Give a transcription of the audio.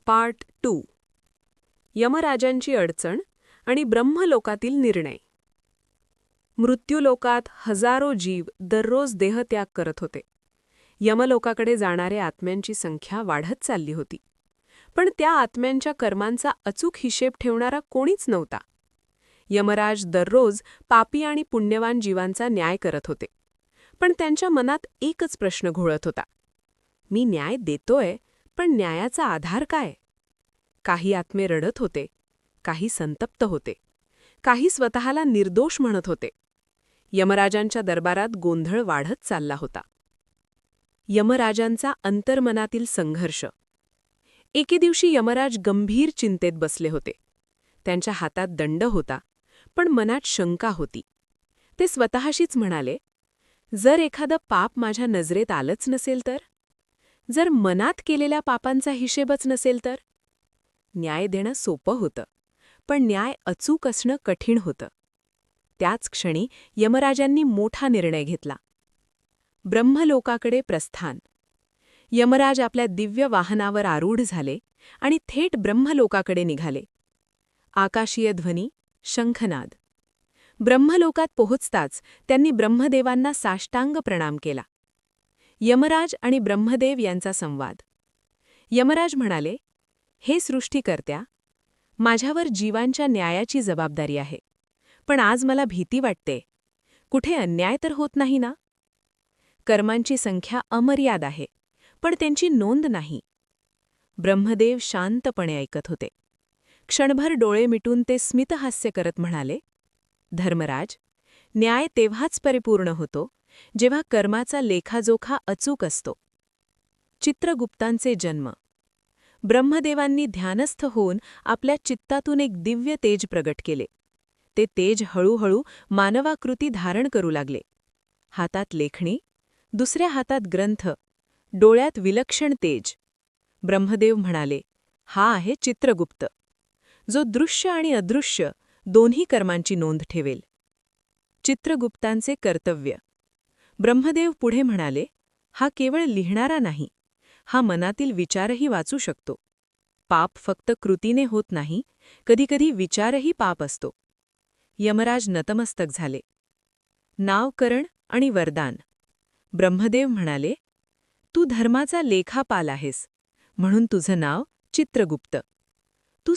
Part 2 यमराजांची अडचण आणि ब्रह्मलोकातील निर्णय. मृत्यूलोकात हजारो जीव दररोज देहत्याग करत होते. यमलोकाकडे जाणाऱ्या आत्म्यांची संख्या वाढत चालली होती. पण त्या आत्म्यांच्या कर्मांचा अचूक हिशेब ठेवणारा कोणीच नव्हता. यमराज दररोज पापी आणि पुण्यवान जीवांचा न्याय करत होते. पण त्यांच्या मनात एकच प्रश्न घोळत होता. मी न्याय देतोय, पण न्यायाचा आधार काय? काही आत्मे रडत होते, काही संतप्त होते, काही स्वतःला निर्दोष म्हणत होते. यमराजांच्या दरबारात गोंधळ वाढत चालला होता. यमराजांचा अंतर्मनातील संघर्ष. एके दिवशी यमराज गंभीर चिंतेत बसले होते. त्यांच्या हातात दंड होता, पण मनात शंका होती. ते स्वतःशीच म्हणाले, जर एखादं पाप माझ्या नजरेत आलंच नसेल तर? जर मनात केलेल्या पापांचा हिशेबच नसेल तर? न्याय देणं सोपं होतं, पण न्याय अचूक असणं कठीण होतं. त्याच क्षणी यमराजांनी मोठा निर्णय घेतला. ब्रह्मलोकाकडे प्रस्थान. यमराज आपल्या दिव्य वाहनावर आरूढ झाले आणि थेट ब्रह्मलोकाकडे निघाले. आकाशीय ध्वनी, शंखनाद. ब्रह्मलोकात पोहोचताच त्यांनी ब्रह्मदेवांना साष्टांग प्रणाम केला. यमराज आणि ब्रह्मदेव यांचा संवाद. यमराज म्हणाले, हे सृष्टीकर्त्या, माझ्यावर जीवांच्या न्यायाची जबाबदारी आहे. पण आज मला भीती वाटते. कुठे अन्याय तर होत नाही ना? कर्मांची संख्या अमर्याद आहे, पण त्यांची नोंद नाही. ब्रह्मदेव शांतपणे ऐकत होते. क्षणभर डोळे मिटून ते स्मितहास्य करत म्हणाले, धर्मराज, न्याय तेव्हाच परिपूर्ण होतो जेव्हा कर्माचा लेखाजोखा अचूक असतो. चित्रगुप्तांचे जन्म. ब्रह्मदेवांनी ध्यानस्थ होऊन आपल्या चित्तातून एक दिव्य तेज प्रगट केले. ते तेज हळूहळू मानवाकृती धारण करू लागले. हातात लेखणी, दुसऱ्या हातात ग्रंथ, डोळ्यात विलक्षण तेज. ब्रह्मदेव म्हणाले, हा आहे चित्रगुप्त, जो दृश्य आणि अदृश्य दोन्ही कर्मांची नोंद ठेवेल. चित्रगुप्तांचे कर्तव्य. ब्रह्मदेव पुढे म्हणाले, हा केवळ लिहिणारा नाही, हा मनातील विचारही वाचू शकतो. पाप फक्त कृतीने होत नाही, कधीकधी विचारही पाप असतो. यमराज नतमस्तक झाले. नावकरण आणि वरदान. ब्रह्मदेव म्हणाले, तू धर्माचा लेखापाल आहेस, म्हणून तुझं नाव चित्रगुप्त. तू